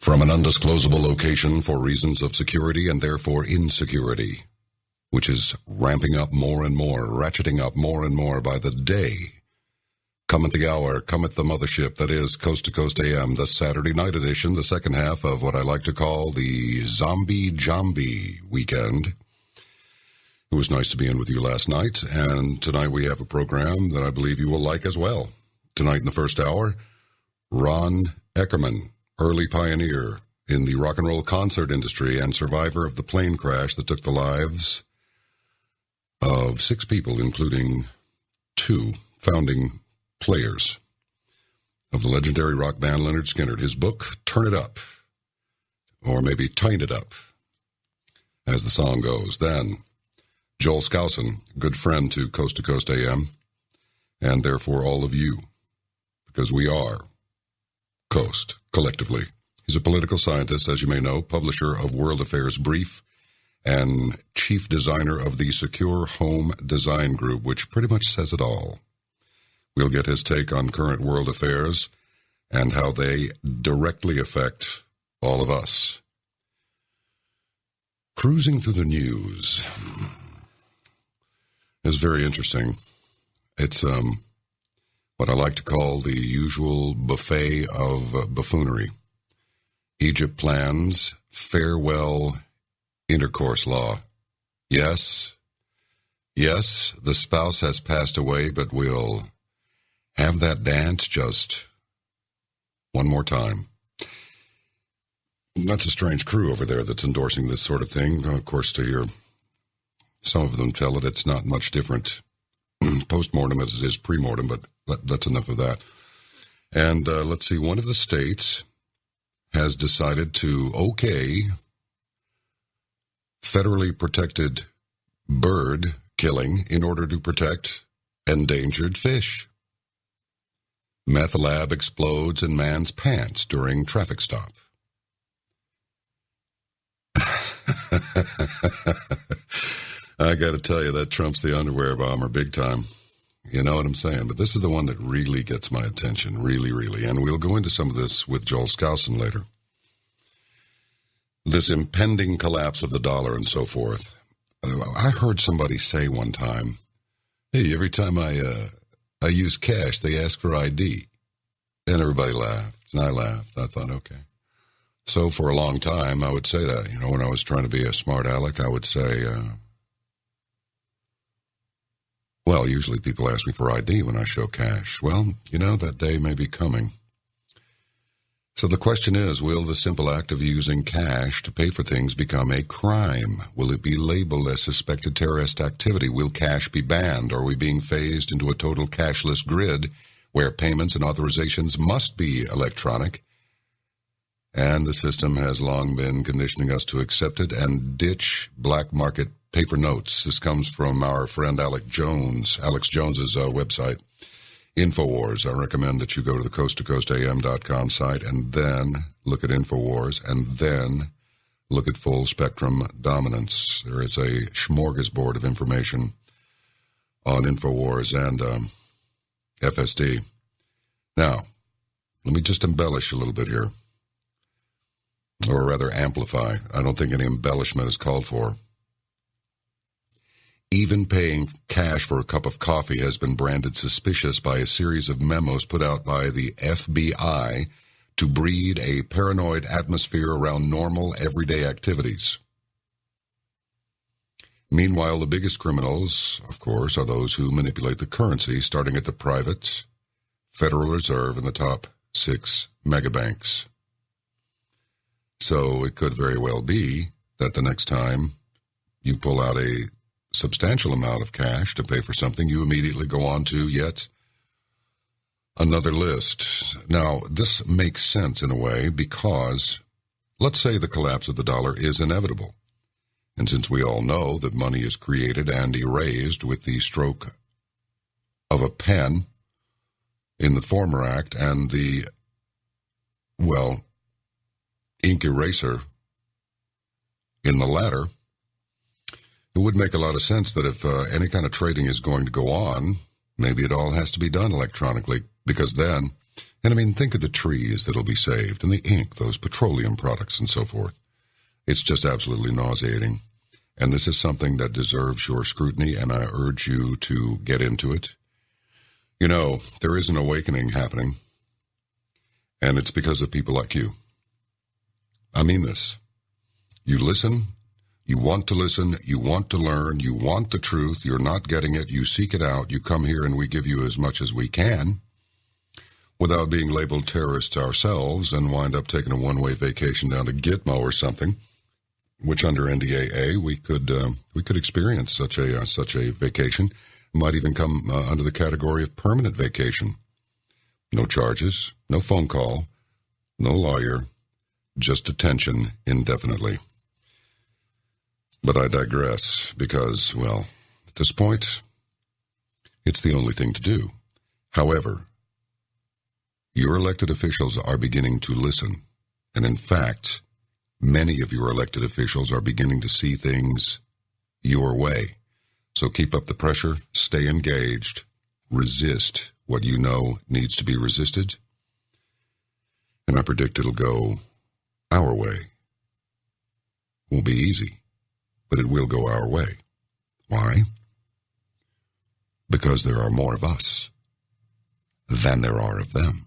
from an undisclosable location for reasons of security and therefore insecurity, which is ramping up more and more, ratcheting up more and more by the day. Cometh the hour, cometh the mothership, that is Coast to Coast AM, the Saturday night edition, the second half of what I like to call the Zombie Jambi weekend. It was nice to be in with you last night, and tonight we have a program that I believe you will like as well. Tonight in the first hour, Ron Eckerman, early pioneer in the rock and roll concert industry and survivor of the plane crash that took the lives of 6 people, including 2 founding players of the legendary rock band Lynyrd Skynyrd. His book, Turn It Up, or maybe Tine It Up, as the song goes. Then, Joel Skousen, good friend to Coast AM, and therefore all of you, because we are Coast, collectively. He's a political scientist, as you may know, publisher of World Affairs Brief, and chief designer of the Secure Home Design Group, which pretty much says it all. We'll get his take on current world affairs and how they directly affect all of us. Cruising through the news is very interesting. It's what I like to call the usual buffet of buffoonery. Egypt plans farewell intercourse law. Yes, the spouse has passed away, but we'll have that dance just one more time. That's a strange crew over there that's endorsing this sort of thing. Of course, to hear some of them tell it, it's not much different post-mortem as it is pre-mortem, but that's enough of that. And let's see, one of the states has decided to okay federally protected bird killing in order to protect endangered fish. Meth lab explodes in man's pants during traffic stop. I got to tell you, that trumps the underwear bomber big time. You know what I'm saying? But this is the one that really gets my attention, really, really. And we'll go into some of this with Joel Skousen later. This impending collapse of the dollar and so forth. I heard somebody say one time, hey, every time I use cash, they ask for ID. And everybody laughed, and I laughed. I thought, okay. So for a long time, I would say that. You know, when I was trying to be a smart aleck, I would say, well, usually people ask me for ID when I show cash. Well, you know, that day may be coming. So the question is, will the simple act of using cash to pay for things become a crime? Will it be labeled as suspected terrorist activity? Will cash be banned? Are we being phased into a total cashless grid where payments and authorizations must be electronic? And the system has long been conditioning us to accept it and ditch black market paper notes. This comes from our friend Alex Jones's website, InfoWars. I recommend that you go to the coasttocoastam.com site and then look at InfoWars and then look at Full Spectrum Dominance. There is a smorgasbord of information on InfoWars and FSD. Now, let me just embellish a little bit here, or rather amplify. I don't think any embellishment is called for. Even paying cash for a cup of coffee has been branded suspicious by a series of memos put out by the FBI to breed a paranoid atmosphere around normal, everyday activities. Meanwhile, the biggest criminals, of course, are those who manipulate the currency, starting at the private Federal Reserve and the top 6 megabanks. So it could very well be that the next time you pull out a substantial amount of cash to pay for something, you immediately go on to yet another list. Now, this makes sense in a way because let's say the collapse of the dollar is inevitable. And since we all know that money is created and erased with the stroke of a pen in the former act and the, well, ink eraser in the latter, it would make a lot of sense that if any kind of trading is going to go on, maybe it all has to be done electronically, because then And I mean, think of the trees that'll be saved and the ink, those petroleum products and so forth. It's just absolutely nauseating. And this is something that deserves your scrutiny, and I urge you to get into it. You know, there is an awakening happening, and it's because of people like you. I mean this. You listen, you want to listen, you want to learn, you want the truth, you're not getting it, you seek it out, you come here and we give you as much as we can without being labeled terrorists ourselves and wind up taking a one-way vacation down to Gitmo or something, which under NDAA we could experience such a vacation. It might even come under the category of permanent vacation. No charges, no phone call, no lawyer, just detention indefinitely. But I digress because, well, at this point, it's the only thing to do. However, your elected officials are beginning to listen, and in fact, many of your elected officials are beginning to see things your way. So keep up the pressure, stay engaged, resist what you know needs to be resisted, and I predict it'll go our way. Won't be easy, but it will go our way. Why? Because there are more of us than there are of them.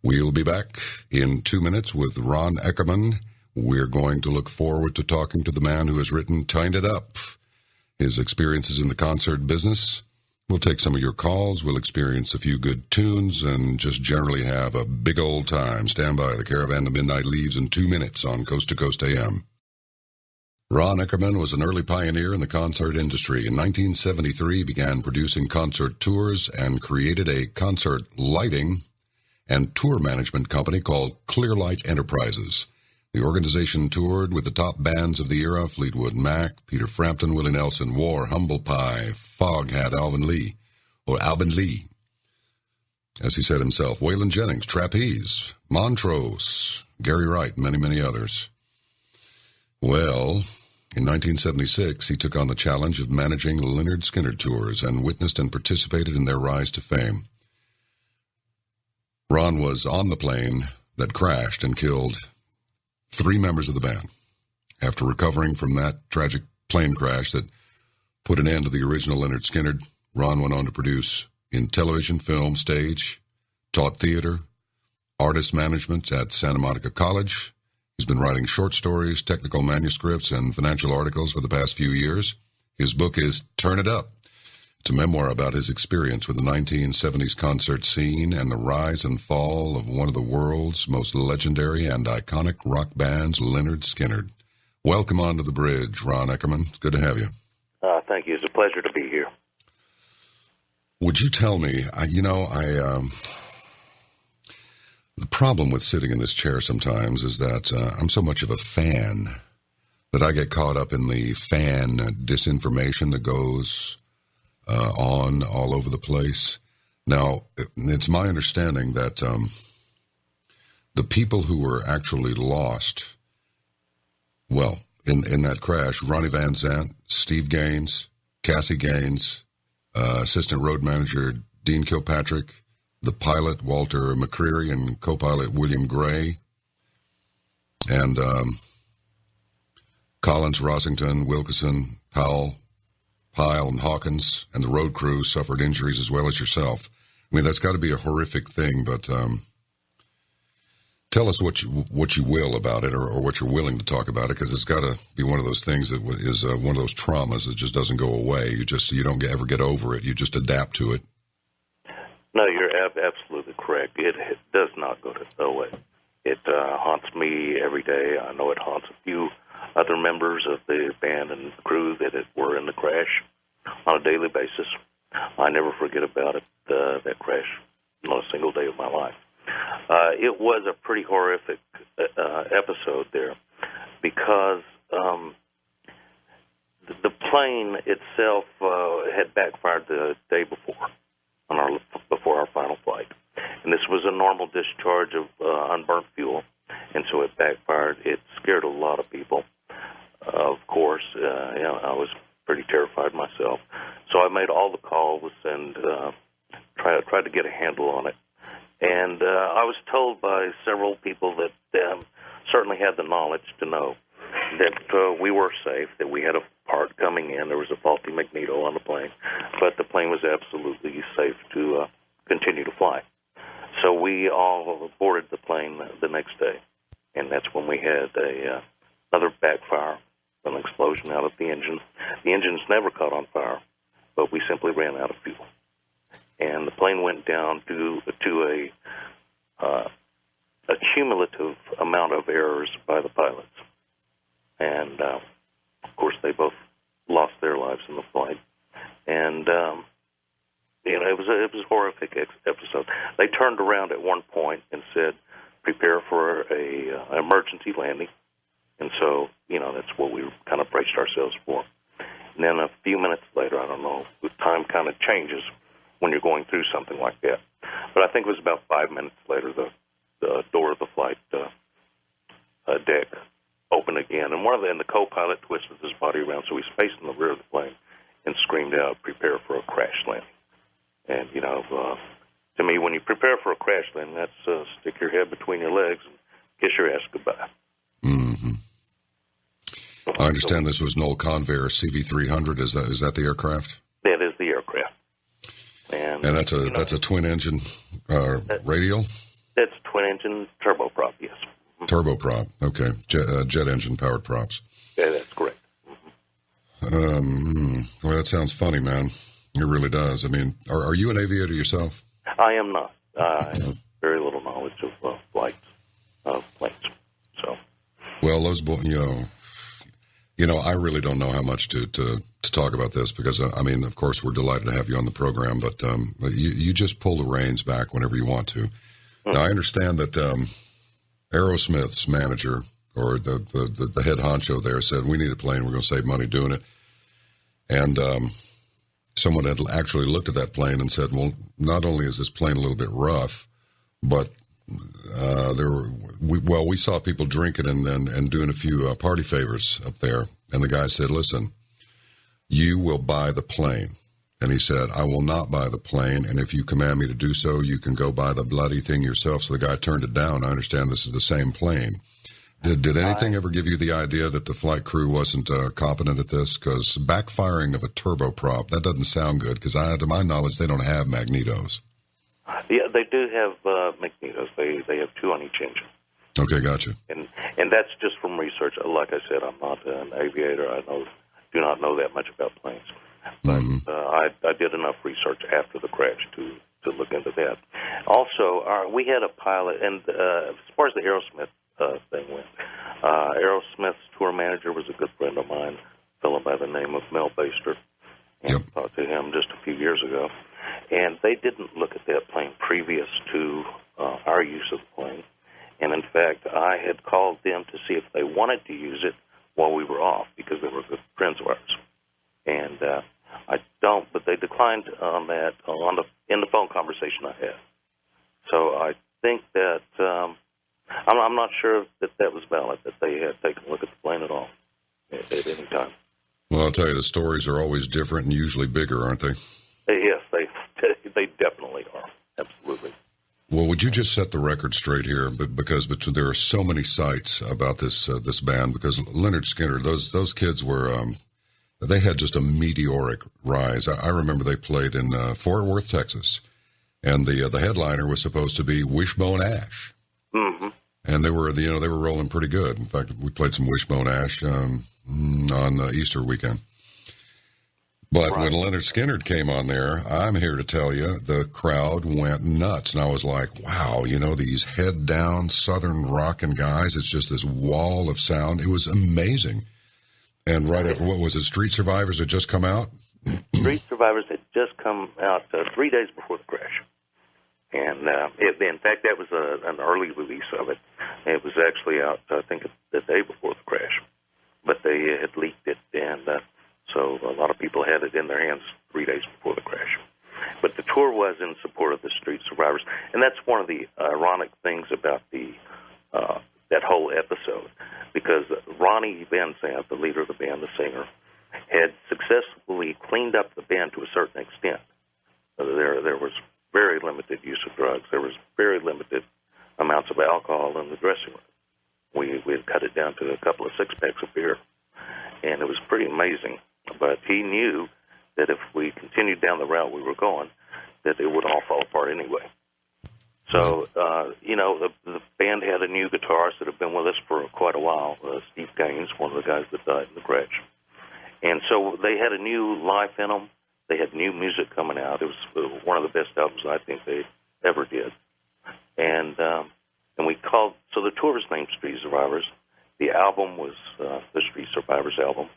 We'll be back in 2 minutes with Ron Eckerman. We're going to look forward to talking to the man who has written Tying It Up, his experiences in the concert business. We'll take some of your calls, we'll experience a few good tunes, and just generally have a big old time. Stand by. The Caravan of Midnight leaves in 2 minutes on Coast to Coast AM. Ron Eckerman was an early pioneer in the concert industry. In 1973, began producing concert tours and created a concert lighting and tour management company called Clearlight Enterprises. The organization toured with the top bands of the era: Fleetwood Mac, Peter Frampton, Willie Nelson, War, Humble Pie, Foghat, Alvin Lee, as he said himself, Waylon Jennings, Trapeze, Montrose, Gary Wright, many, many others. Well, in 1976, he took on the challenge of managing Lynyrd Skynyrd tours and witnessed and participated in their rise to fame. Ron was on the plane that crashed and killed 3 members of the band. After recovering from that tragic plane crash that put an end to the original Lynyrd Skynyrd, Ron went on to produce in television, film, stage, taught theater, artist management at Santa Monica College. He's been writing short stories, technical manuscripts, and financial articles for the past few years. His book is Turn It Up. It's a memoir about his experience with the 1970s concert scene and the rise and fall of one of the world's most legendary and iconic rock bands, Lynyrd Skynyrd. Welcome onto the bridge, Ron Eckerman. It's good to have you. Thank you. It's a pleasure to be here. Would you tell me, the problem with sitting in this chair sometimes is that I'm so much of a fan that I get caught up in the fan disinformation that goes on all over the place. Now, it's my understanding that the people who were actually lost, well, in that crash, Ronnie Van Zant, Steve Gaines, Cassie Gaines, assistant road manager Dean Kilpatrick, the pilot Walter McCreary, and co-pilot William Gray, and Collins, Rossington, Wilkeson, Powell, Pyle, and Hawkins, and the road crew suffered injuries as well as yourself. I mean, that's got to be a horrific thing, but tell us what you will about it, or what you're willing to talk about it, because it's got to be one of those things that is one of those traumas that just doesn't go away. You don't ever get over it. You just adapt to it. No, you're absolutely correct. It does not go away. It haunts me every day. I know it haunts a few other members of the band and crew that were in the crash on a daily basis. I never forget about it, that crash, not a single day of my life. It was a pretty horrific episode there because the plane itself had backfired the day before before our final flight. And this was a normal discharge of unburnt fuel, and so it backfired. It scared a lot of people. Of course, I was pretty terrified myself. So I made all the calls and tried to get a handle on it. And certainly had the knowledge to know that we were safe, that we had a part coming in. There was a faulty magneto on the plane, but the plane was absolutely safe to continue to fly. So we all boarded the plane the next day, and that's when we had another backfire, an explosion out of the engine. The engines never caught on fire, but we simply ran out of fuel. And the plane went down to a cumulative amount of errors by the pilots. And, of course, they both lost their lives in the flight. And, it was a horrific episode. They turned around at one point and said, prepare for an emergency landing. And so, that's what we kind of braced ourselves for. And then a few minutes later, I don't know, the time kind of changes when you're going through something like that. But I think it was about 5 minutes later, the door of the flight deck opened again, and the co-pilot twisted his body around, so he's facing the rear of the plane and screamed out, prepare for a crash landing. And, to me, when you prepare for a crash landing, that's stick your head between your legs and kiss your ass goodbye. Mm-hmm. I understand this was Noel Convair CV-300. Is that the aircraft? That is the aircraft. And that's a twin-engine radial? That's twin-engine turboprop, yes. Turboprop, okay. Jet engine-powered props. Yeah, that's correct. Well, that sounds funny, man. It really does. I mean, are you an aviator yourself? I am not. I have very little knowledge of flights of planes. So, well, those I really don't know how much to talk about this because, of course, we're delighted to have you on the program, but you just pull the reins back whenever you want to. Mm-hmm. Now, I understand that Aerosmith's manager or the head honcho there said, we need a plane, we're going to save money doing it. And someone had actually looked at that plane and said, well, not only is this plane a little bit rough, but we saw people drinking and doing a few party favors up there. And the guy said, listen, you will buy the plane. And he said, I will not buy the plane. And if you command me to do so, you can go buy the bloody thing yourself. So the guy turned it down. I understand this is the same plane. Did anything ever give you the idea that the flight crew wasn't competent at this? Because backfiring of a turboprop, that doesn't sound good. Because to my knowledge, they don't have magnetos. Yeah, they do have magnetos. They have two on each engine. Okay, gotcha. And that's just from research. Like I said, I'm not an aviator. I do not know that much about planes. But I did enough research after the crash to look into that. Also, we had a pilot, and as far as the Aerosmith thing went, Aerosmith's tour manager was a good friend of mine, a fellow by the name of Mel Baster. And I talked to him just a few years ago. And they didn't look at that plane previous to our use of the plane. And, in fact, I had called them to see if they wanted to use it while we were off because they were good friends of ours. And but they declined on that in the phone conversation I had. So I think that I'm not sure that was valid, that they had taken a look at the plane at all at any time. Well, I'll tell you, the stories are always different and usually bigger, aren't they? Yes, they definitely are. Absolutely. Well, would you just set the record straight here? Because there are so many sites about this band. Because Lynyrd Skynyrd, those kids were they had just a meteoric rise. I remember they played in Fort Worth, Texas, and the headliner was supposed to be Wishbone Ash. Mm-hmm. And they were rolling pretty good. In fact, we played some Wishbone Ash on Easter weekend. But when Lynyrd Skynyrd came on there, I'm here to tell you, the crowd went nuts. And I was like, wow, these head-down Southern rockin' guys, it's just this wall of sound. It was amazing. And right after, what was it, Street Survivors had just come out? Street Survivors had just come out 3 days before the crash. And, in fact, that was an early release of it. It was actually out, I think, the day before the crash. But they had leaked it, and so a lot of people had it in their hands 3 days before the crash. But the tour was in support of the Street Survivors, and that's one of the ironic things about that whole episode, because Ronnie Van Zant, the leader of the band, the singer, had successfully cleaned up the band to a certain extent. There was very limited use of drugs. There was very limited amounts of alcohol in the dressing room. We had cut it down to a couple of six-packs of beer, and it was pretty amazing. But he knew that if we continued down the route we were going, that it would all fall apart anyway. So, the band had a new guitarist that had been with us for quite a while, Steve Gaines, one of the guys that died in the crash. And so they had a new life in them. They had new music coming out. It was one of the best albums I think they ever did. And we called, so the tour was named Street Survivors. The album was the Street Survivors album.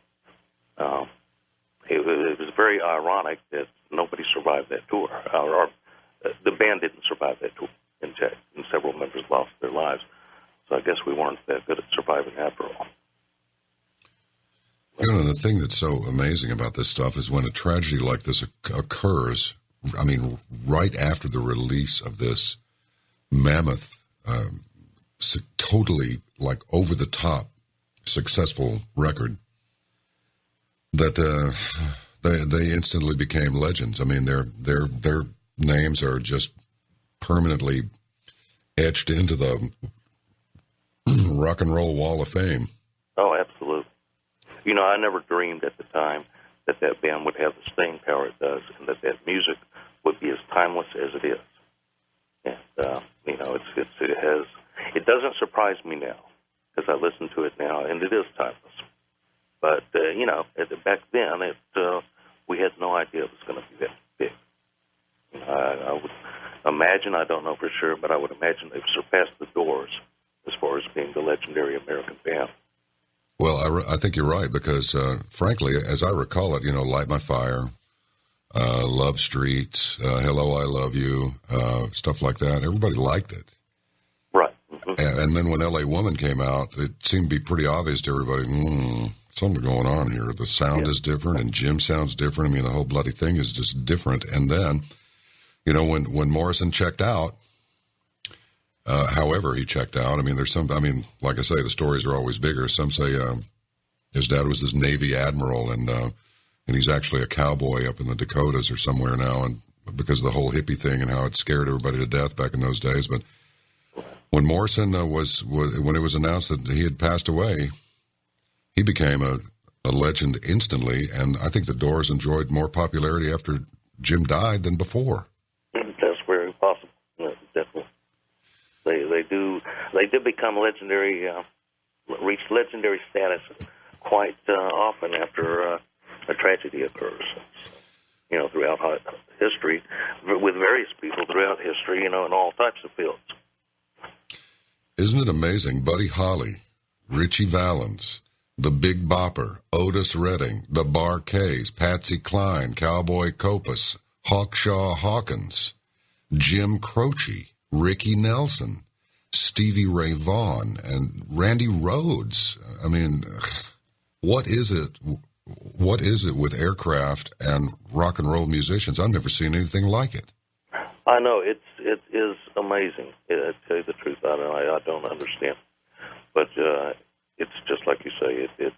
It was very ironic that nobody survived that tour, or the band didn't survive that tour, and several members lost their lives. So I guess we weren't that good at surviving after all. You know, the thing that's so amazing about this stuff is when a tragedy like this occurs, I mean, right after the release of this mammoth, totally like over-the-top successful record, that they instantly became legends. I mean, their names are just permanently etched into the Rock and Roll Wall of Fame. Oh, absolutely. You know, I never dreamed at the time that band would have the staying power it does, and that music would be as timeless as it is. And it doesn't surprise me now, because I listen to it now, and it is timeless. But back then, we had no idea it was going to be that big. You know, I would imagine, I don't know for sure, but I would imagine they've surpassed the Doors as far as being the legendary American band. Well, I think you're right, because frankly, as I recall it, Light My Fire, Love Street, Hello, I Love You, stuff like that, everybody liked it. Right. Mm-hmm. And then when L.A. Woman came out, it seemed to be pretty obvious to everybody, something going on here. The sound is different, and Jim sounds different. I mean, the whole bloody thing is just different. And then, when Morrison checked out, however he checked out, like I say, the stories are always bigger. Some say his dad was this Navy admiral, and he's actually a cowboy up in the Dakotas or somewhere now, and because of the whole hippie thing and how it scared everybody to death back in those days. But when Morrison when it was announced that he had passed away, he became a legend instantly, and I think the Doors enjoyed more popularity after Jim died than before. That's very possible. Yeah, definitely. They did become legendary, reach legendary status quite often after a tragedy occurs. Throughout history, with various people throughout history, in all types of fields. Isn't it amazing? Buddy Holly, Richie Valens, the Big Bopper, Otis Redding, the Bar-Kays, Patsy Cline, Cowboy Copas, Hawkshaw Hawkins, Jim Croce, Ricky Nelson, Stevie Ray Vaughan, and Randy Rhoads. I mean, what is it? What is it with aircraft and rock and roll musicians? I've never seen anything like it. I know it is amazing. To tell you the truth, I don't understand, but it's just like you say. It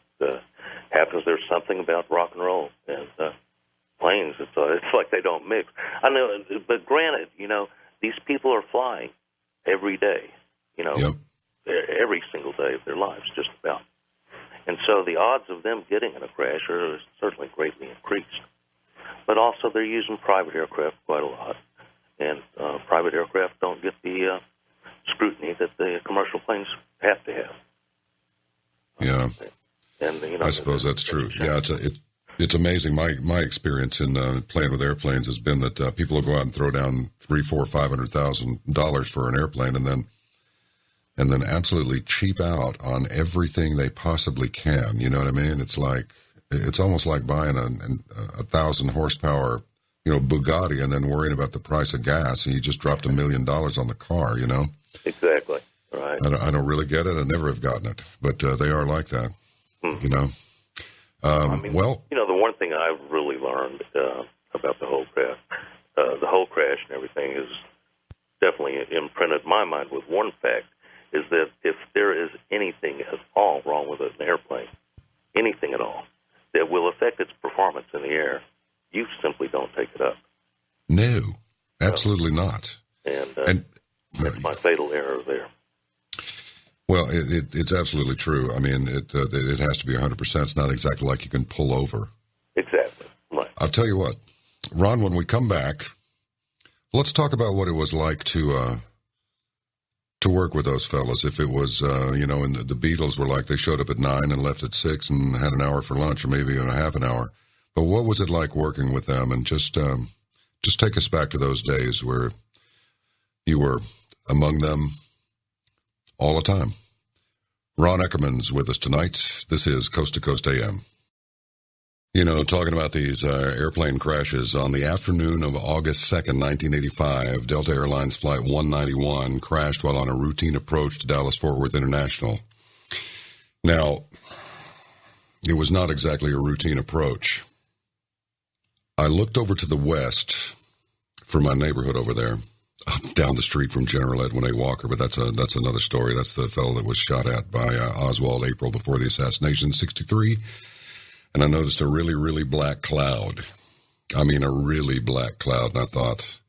happens. There's something about rock and roll and planes. It's like they don't mix. I know, but granted, these people are flying every day. Yep. Every single day of their lives, just about. And so the odds of them getting in a crash are certainly greatly increased. But also they're using private aircraft quite a lot. And private aircraft don't get the scrutiny that the commercial planes have to have. Yeah. And I suppose that's true. Yeah, it's amazing. My experience in playing with airplanes has been that people will go out and throw down $300,000-$500,000 for an airplane, and then absolutely cheap out on everything they possibly can. You know what I mean? It's almost like buying a 1,000 horsepower, Bugatti, and then worrying about the price of gas, and you just dropped $1 million on the car. Exactly. Right. I don't really get it. I never have gotten it, but they are like that. Well, the one thing I've really learned about the whole crash and everything is definitely imprinted my mind with one fact, is that if there is anything at all wrong with an airplane, anything at all, that will affect its performance in the air, you simply don't take it up. No, absolutely not. And that's my fatal error there. Well, it's absolutely true. I mean, it has to be 100%. It's not exactly like you can pull over. Exactly. Right. I'll tell you what, Ron, when we come back, let's talk about what it was like to work with those fellas. If it was, and the Beatles were like they showed up at 9 and left at 6 and had an hour for lunch, or maybe even a half an hour. But what was it like working with them? And just take us back to those days where you were among them all the time. Ron Eckerman's with us tonight. This is Coast to Coast AM. You know, talking about these airplane crashes, on the afternoon of August 2nd, 1985, Delta Airlines Flight 191 crashed while on a routine approach to Dallas-Fort Worth International. Now, it was not exactly a routine approach. I looked over to the west for my neighborhood over there, down the street from General Edwin A. Walker, but that's another story. That's the fellow that was shot at by Oswald April before the assassination in 1963. And I noticed a really, really black cloud. I mean, a really black cloud. And I thought,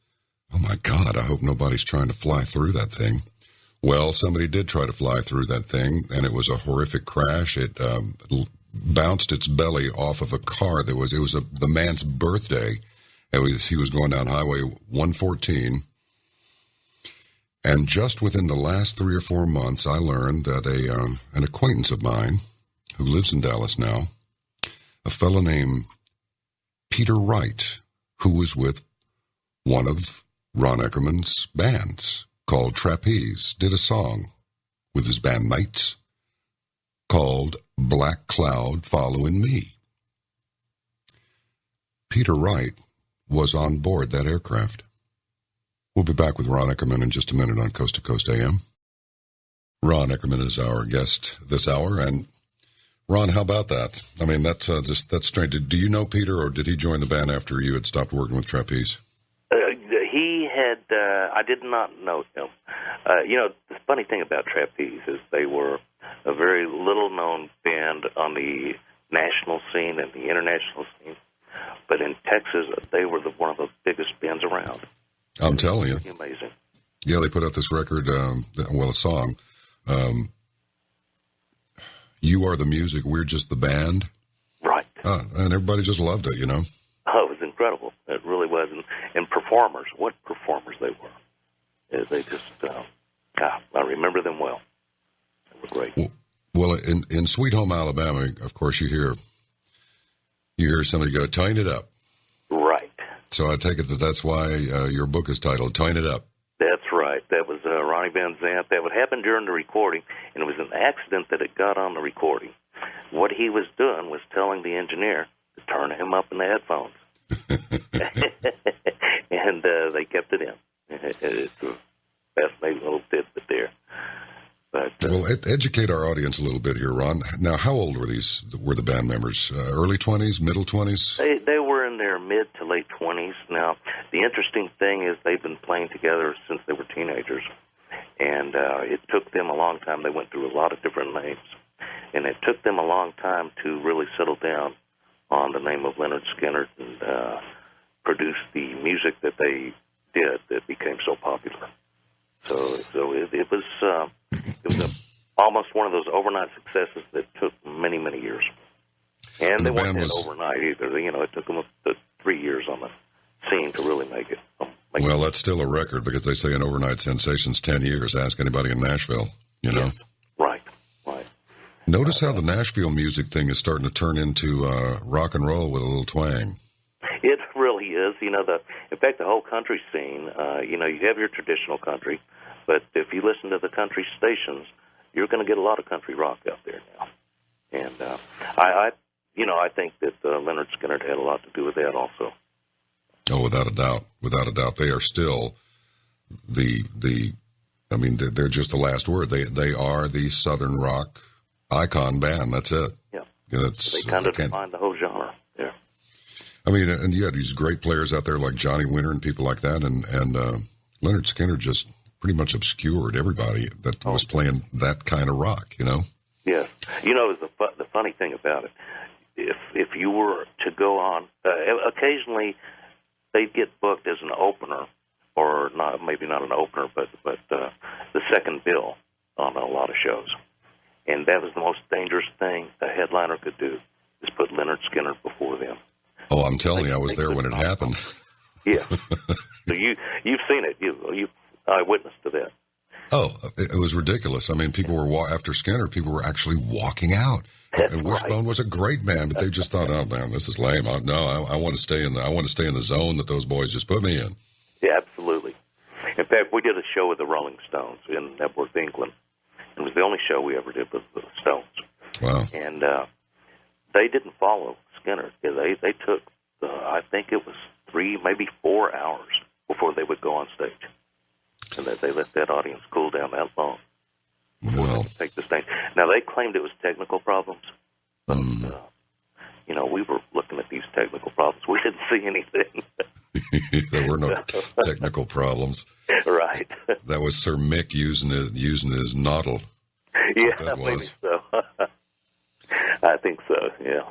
oh, my God, I hope nobody's trying to fly through that thing. Well, somebody did try to fly through that thing, and it was a horrific crash. It bounced its belly off of a car it was the man's birthday. He was going down Highway 114. And just within the last 3 or 4 months, I learned that an acquaintance of mine who lives in Dallas now, a fellow named Peter Wright, who was with one of Ron Eckerman's bands called Trapeze, did a song with his bandmates called Black Cloud Following Me. Peter Wright was on board that aircraft. We'll be back with Ron Eckerman in just a minute on Coast to Coast AM. Ron Eckerman is our guest this hour, and Ron, how about that? I mean, that's strange. Do you know Peter, or did he join the band after you had stopped working with Trapeze? He had. I did not know him. The funny thing about Trapeze is they were a very little-known band on the national scene and the international scene, but in Texas, they were one of the biggest bands around. I'm telling you. Amazing. Yeah, they put out this record, a song. You Are the Music, We're Just the Band. Right. And everybody just loved it, you know. Oh, it was incredible. It really was. And performers, what performers they were. They just, I remember them well. They were great. Well, in Sweet Home Alabama, of course, you hear somebody go, "Tying It Up." Right. So I take it that's why your book is titled "Tying It Up." That's right. That was Ronnie Van Zant. That would happen during the recording, and it was an accident that it got on the recording. What he was doing was telling the engineer to turn him up in the headphones. And they kept it in. It's a fascinating little tidbit there. But, well, educate our audience a little bit here, Ron. Now, how old were the band members? Early 20s, middle 20s? They were in their mid to late 20s. Now, the interesting thing is they've been playing together since they were teenagers, and it took them a long time. They went through a lot of different names, and it took them a long time to really settle down on the name of Lynyrd Skynyrd and produce the music that they did that became so popular. So it was almost one of those overnight successes that took many, many years. And they weren't overnight either. It took them up to 3 years on the scene to really make it. Well, that's still a record because they say an overnight sensation's 10 years. Ask anybody in Nashville, you know. Yes. Right. Notice how the Nashville music thing is starting to turn into rock and roll with a little twang. It really is. In fact, the whole country scene, you have your traditional country, but if you listen to the country stations, you're going to get a lot of country rock out there now. And I think that Lynyrd Skynyrd had a lot to do with that also. Oh, without a doubt. They are still they're just the last word. They are the Southern rock icon band. That's it. Yeah. They kind of defined the whole genre. Yeah. I mean, and you had these great players out there like Johnny Winter and people like that, and Lynyrd Skynyrd just pretty much obscured everybody that was playing that kind of rock, you know? Yes. The funny thing about it, if you were to go on, occasionally they'd get booked as an opener, or maybe not an opener, but the second bill on a lot of shows. And that was the most dangerous thing a headliner could do, is put Leonard Skinner before them. Oh, I'm telling you, I was there when it happened. Yeah. So you've seen it. You eyewitness to that. Oh, it was ridiculous. I mean, people were after Skinner. People were actually walking out. That's and Wishbone was a great band, but they just thought, "Oh man, this is lame. I want to stay in the zone that those boys just put me in." Yeah, absolutely. In fact, we did a show with the Rolling Stones in Epworth, England. It was the only show we ever did with the Stones. Wow. And they didn't follow Skinner. They took, I think it was 3, maybe 4 hours before they would go on stage. And that they let that audience cool down that long before they would take the stage. Now, they claimed it was technical problems. But, we were looking at these technical problems. We didn't see anything. There were no technical problems. Right. That was Sir Mick using his noddle. Yeah, maybe so. I think so, yeah.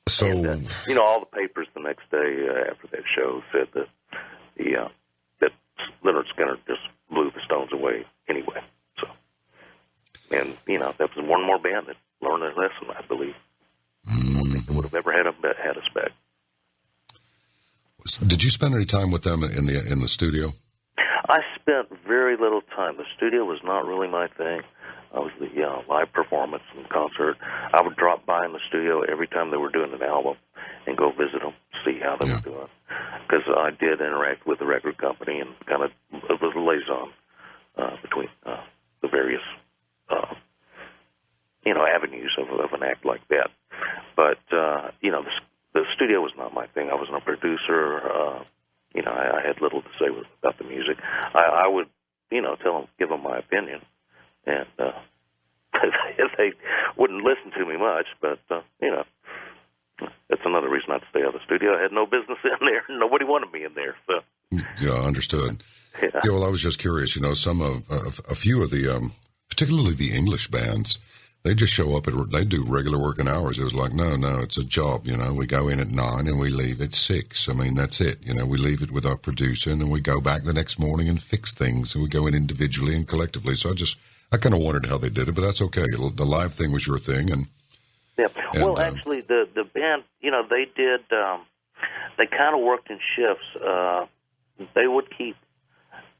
So, and, all the papers the next day after that show said that that Leonard Skinner just blew the Stones away anyway. So, and that was one more band that learned their lesson, I believe. I don't think they would have ever had us back. Did you spend any time with them in the studio? I spent very little time. The studio was not really my thing. I was the live performance and concert. I would drop by in the studio every time they were doing an album and go visit them, see how they were doing. Because I did interact with the record company and kind of was a liaison between the various avenues of an act like that. But the studio was not my thing. I wasn't a producer. I had little to say about the music. I would give them my opinion. And they wouldn't listen to me much, but, that's another reason I'd stay out of the studio. I had no business in there. Nobody wanted me in there. So. Yeah, understood. Yeah, well, I was just curious. A few of the, particularly the English bands, they just show up they do regular working hours. It was like, no, it's a job. We go in at 9 and we leave at 6. I mean, that's it. We leave it with our producer, and then we go back the next morning and fix things. And we go in individually and collectively. So I kind of wondered how they did it, but that's okay. The live thing was your thing, and well, actually, the band, they did. They kind of worked in shifts. They would keep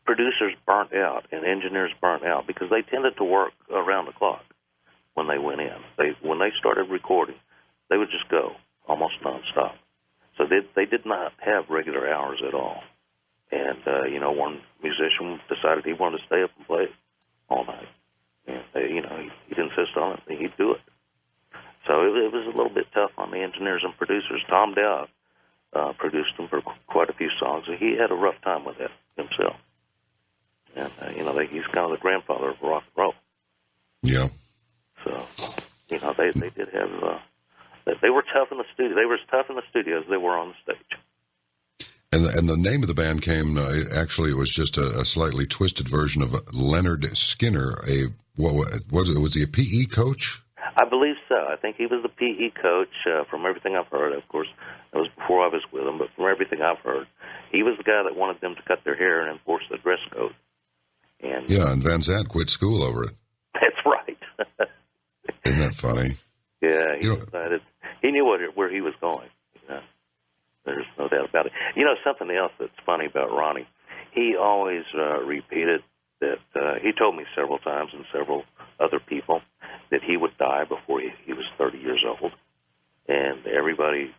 producers burnt out and engineers burnt out because they tended to work around the clock when they went in. When they started recording, they would just go almost nonstop. So they did not have regular hours at all. And one musician decided he wanted to stay up and play all night. And he'd insist on it. He'd do it. So it was a little bit tough on the engineers and producers. Tom Dowd produced them for quite a few songs. He had a rough time with that himself. And he's kind of the grandfather of rock and roll. Yeah. So they did have they were tough in the studio. They were as tough in the studio as they were on the stage. And the name of the band came actually it was just a slightly twisted version of Leonard Skinner. Was he a PE coach? I believe so. I think he was the PE coach. From everything I've heard, of course, that was before I was with him. But from everything I've heard, he was the guy that wanted them to cut their hair and enforce the dress code. And and Van Zandt quit school over it. That's right. Isn't that funny? Yeah, he decided he knew where he was going. There's no doubt about it. Something else that's funny about Ronnie, he always repeated that he told me several times and several other people that he would die before he was 30 years old. And everybody,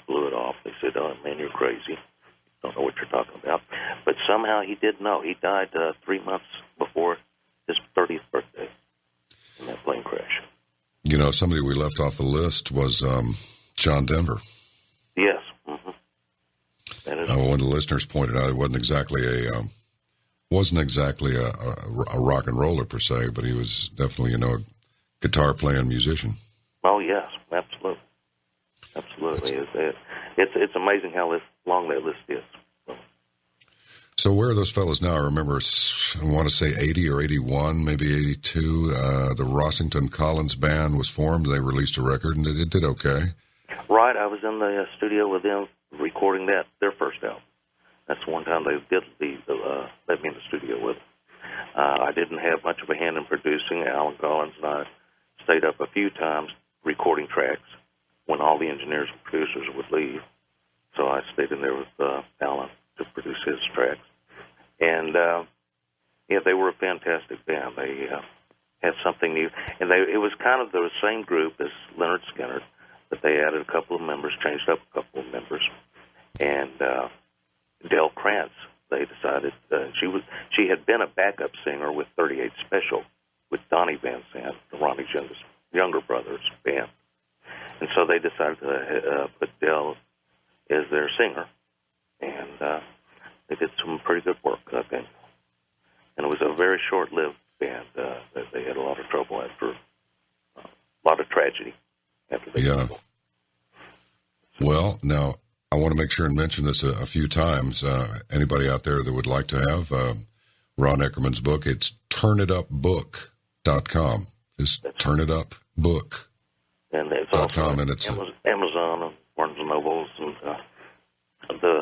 blew it off. They said, "Oh, man, you're crazy. Don't know what you're talking about." But somehow he did know. He died 3 months before his 30th birthday in that plane crash. Somebody we left off the list was John Denver. Yes. Mm-hmm. One of the listeners pointed out it wasn't exactly a rock and roller per se, but he was definitely a guitar playing musician. Oh yes, absolutely. It's amazing how long that list is. So where are those fellows now? I remember, I want to say 80 or 81, maybe 82. The Rossington Collins Band was formed. They released a record, and it did okay. Right. I was in the studio with them recording their first album. That's the one time they did let me in the studio with them. I didn't have much of a hand in producing. Alan Collins and I stayed up a few times recording tracks when all the engineers and producers would leave. So I stayed in there with Alan to produce his tracks. And, they were a fantastic band. They had something new. And it was kind of the same group as Lynyrd Skynyrd, but they added a couple of members, changed up a couple of members. And Del Krantz, they decided she had been a backup singer with 38 Special with Donnie Van Sant, Ronnie's younger brother's band. And so they decided to put Del as their singer. And they did some pretty good work, I think. And it was a very short-lived band. That they had a lot of trouble after, a lot of tragedy after they Yeah. Well, now, I want to make sure and mention this a few times. Anybody out there that would like to have Ron Eckerman's book, it's turnitupbook.com. Just turnitupbook.com. And it's also and it's Amazon and Barnes & Nobles and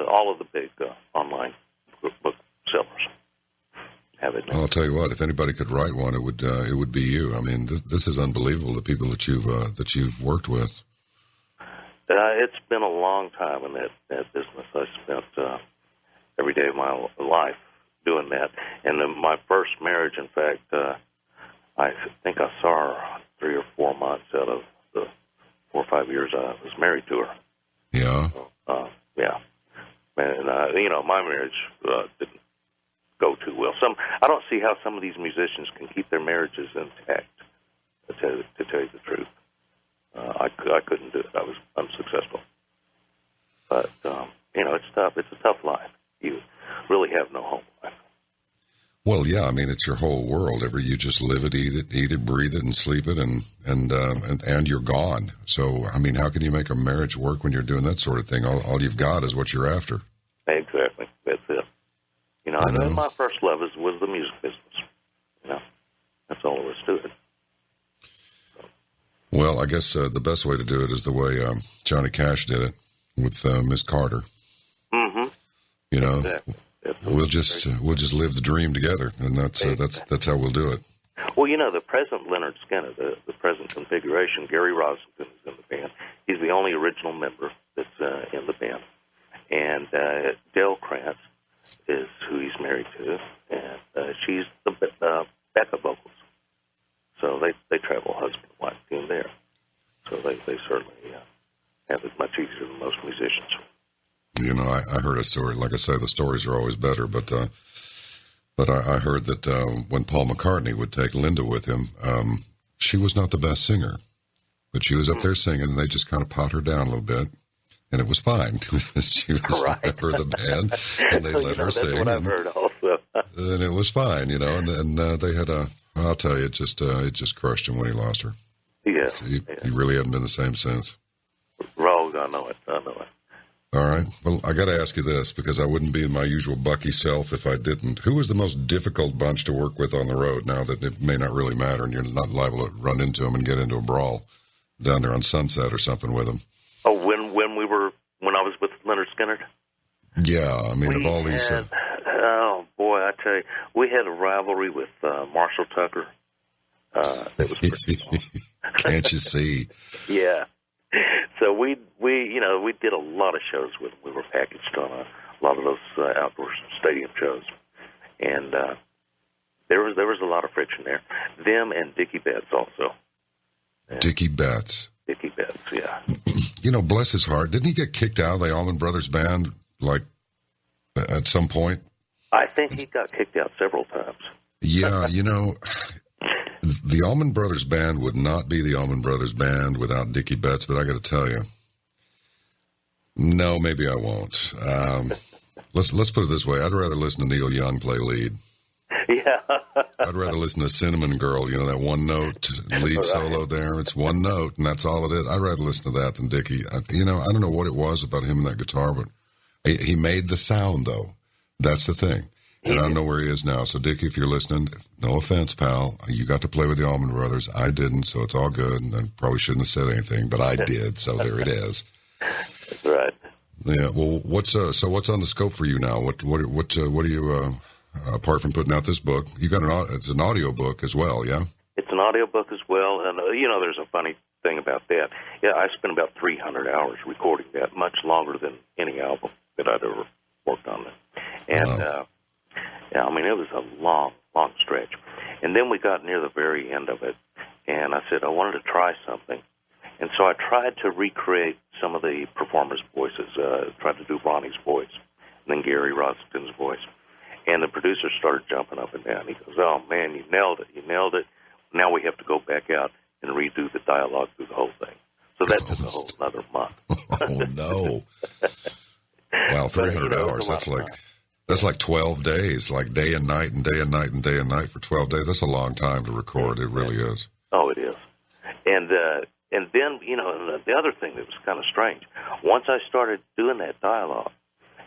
all of the big online book sellers have it now. I'll tell you what, if anybody could write one, it would be you. I mean, this is unbelievable, the people that you've worked with. It's been a long time in that business. I spent every day of my life doing that. And in my first marriage, in fact, I think I saw her 3 or 4 months out of the 4 or 5 years I was married to her. Yeah. Yeah. And, my marriage didn't go too well. I don't see how some of these musicians can keep their marriages intact, to tell you the truth. I couldn't do it. I was unsuccessful. But, it's tough. It's a tough life. You really have no home life. Well, yeah, I mean, it's your whole world. You just live it, eat it, breathe it, and sleep it, and you're gone. So, I mean, how can you make a marriage work when you're doing that sort of thing? All you've got is what you're after. Exactly. That's it. And my first love was the music business. That's all there was to it. Well, I guess the best way to do it is the way Johnny Cash did it with Miss Carter. Mm-hmm. Exactly. We'll just live the dream together, and that's how we'll do it. Well, the present Lynyrd Skynyrd, the present configuration, Gary Rossington is in the band. He's the only original member that's in the band, and Del Krantz is who he's married to, and she's the backup vocals. So they travel husband and wife team there. So they certainly have it much easier than most musicians. I heard a story. Like I say, the stories are always better. But I heard that when Paul McCartney would take Linda with him, she was not the best singer. But she was up there singing, and they just kind of pot her down a little bit. And it was fine. She was a member of the band, and they let her sing. That's what I've heard also. And it was fine, and they had I'll tell you, it just crushed him when he lost her. Yeah. He really hadn't been the same since. Wrong, I know it. All right. Well, I got to ask you this, because I wouldn't be in my usual Bucky self if I didn't. Who was the most difficult bunch to work with on the road, now that it may not really matter and you're not liable to run into them and get into a brawl down there on Sunset or something with them? Oh, when I was with Lynyrd Skynyrd? Yeah, I mean, of all these... oh, boy, I tell you, we had a rivalry with Marshall Tucker. That was pretty Can't you see? Yeah. So we did a lot of shows with them. We were packaged on a lot of those outdoor stadium shows, and there was a lot of friction there. Them and Dickie Betts also. Dickie Betts. Dickie Betts, yeah. Bless his heart. Didn't he get kicked out of the Allman Brothers Band, like, at some point? I think he got kicked out several times. Yeah, the Allman Brothers Band would not be the Allman Brothers Band without Dickie Betts, but I got to tell you, no, maybe I won't. Let's put it this way. I'd rather listen to Neil Young play lead. Yeah. I'd rather listen to Cinnamon Girl, that one note lead solo there. It's one note, and that's all it is. I'd rather listen to that than Dickie. I don't know what it was about him and that guitar, but he made the sound, though. That's the thing. And I don't know where he is now. So, Dickie, if you're listening, no offense, pal. You got to play with the Allman Brothers. I didn't, so it's all good. And I probably shouldn't have said anything, but I did. So there it is. That's right. Yeah. Well, what's on the scope for you now? What are you apart from putting out this book, you got it's an audio book as well, yeah? It's an audio book as well, and there's a funny thing about that. Yeah, I spent about 300 hours recording that, much longer than any album that I'd ever worked on. And Wow. yeah, I mean, it was a long, long stretch. And then we got near the very end of it, and I said I wanted to try something. And so I tried to recreate some of the performers' voices, tried to do Ronnie's voice, and then Gary Rossington's voice. And the producer started jumping up and down. He goes, "Oh, man, you nailed it. You nailed it. Now we have to go back out and redo the dialogue through the whole thing." So that took a whole another month. Oh, no. Wow, 300 hours. That's like 12 days, like day and night and day and night and day and night for 12 days. That's a long time to record. It really is. Oh, it is. And then, the other thing that was kind of strange, once I started doing that dialogue,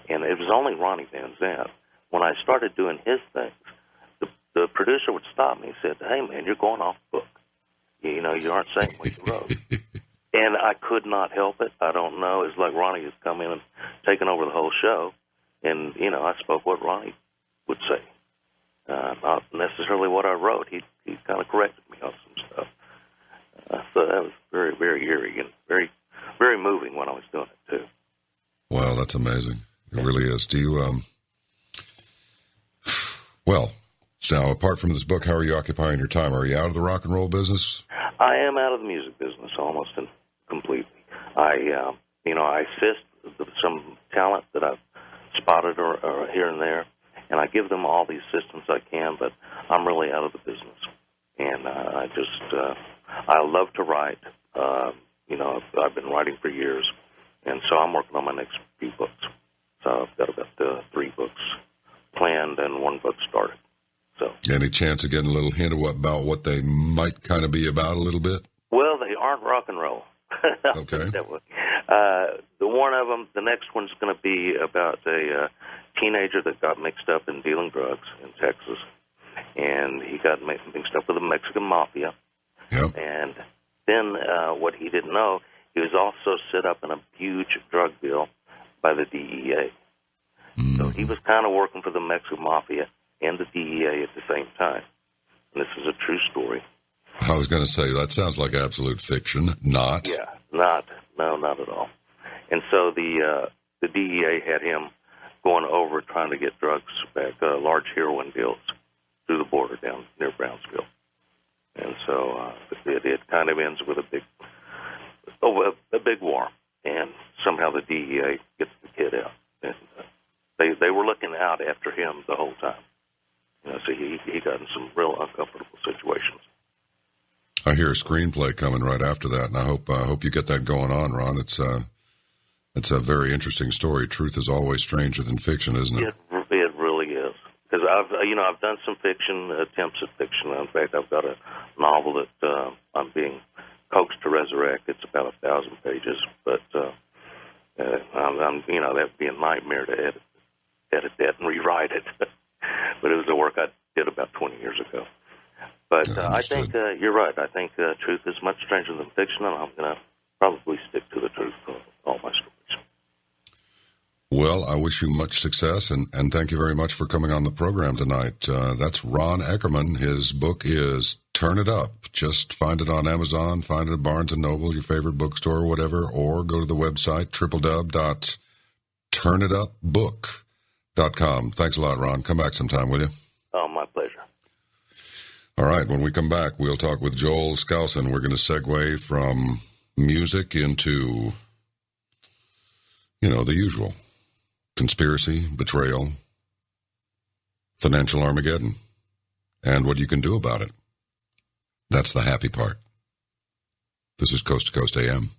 and it was only Ronnie Van Zant, when I started doing his things, the producer would stop me and said, "Hey, man, you're going off book. You aren't saying what you wrote." And I could not help it. I don't know. It's like Ronnie has come in and taken over the whole show, and, I spoke what Ronnie would say. Not necessarily what I wrote. He kind of corrected me on some stuff. So that was very, very eerie and very, very moving when I was doing it, too. Wow, that's amazing. It really is. Do you, well, now, apart from this book, how are you occupying your time? Are you out of the rock and roll business? I am out of the music business almost completely. I assist some talent that I've spotted or here and there, and I give them all the assistance I can, but I'm really out of the business. And I love to write. I've been writing for years, and so I'm working on my next few books. So I've got about 3 books planned and 1 book started. So, any chance of getting a little hint about what they might kind of be about a little bit? Well, they aren't rock and roll. Okay. The one of them, the next one's going to be about a teenager that got mixed up in dealing drugs in Texas, and he got mixed up with the Mexican mafia. Yep. And then what he didn't know, he was also set up in a huge drug deal by the DEA. Mm-hmm. So he was kind of working for the Mexican mafia and the DEA at the same time. And this is a true story. I was going to say, that sounds like absolute fiction. Not. Yeah, not at all. And so the DEA had him going over trying to get drugs back, large heroin deals through the border down near Brownsville. And so it kind of ends with a big war, and somehow the DEA gets the kid out. And they were looking out after him the whole time. So he got in some real uncomfortable situations. I hear a screenplay coming right after that, and I hope you get that going on, Ron. It's a very interesting story. Truth is always stranger than fiction, isn't it? It really is. Because I've done some fiction, attempts at fiction. In fact, I've got a novel that I'm being coaxed to resurrect. It's about 1,000 pages, but that'd be a nightmare to edit that and rewrite it. But it was a work I did about 20 years ago. But I think you're right. I think truth is much stranger than fiction, and I'm going to probably stick to the truth of all my stories. Well, I wish you much success, and thank you very much for coming on the program tonight. That's Ron Eckerman. His book is Turn It Up. Just find it on Amazon, find it at Barnes & Noble, your favorite bookstore or whatever, or go to the website, www.turnitupbook.com. Thanks a lot, Ron. Come back sometime, will you? Oh, my pleasure. All right, when we come back, we'll talk with Joel Skousen. We're going to segue from music into, the usual. Conspiracy, betrayal, financial Armageddon, and what you can do about it. That's the happy part. This is Coast to Coast AM.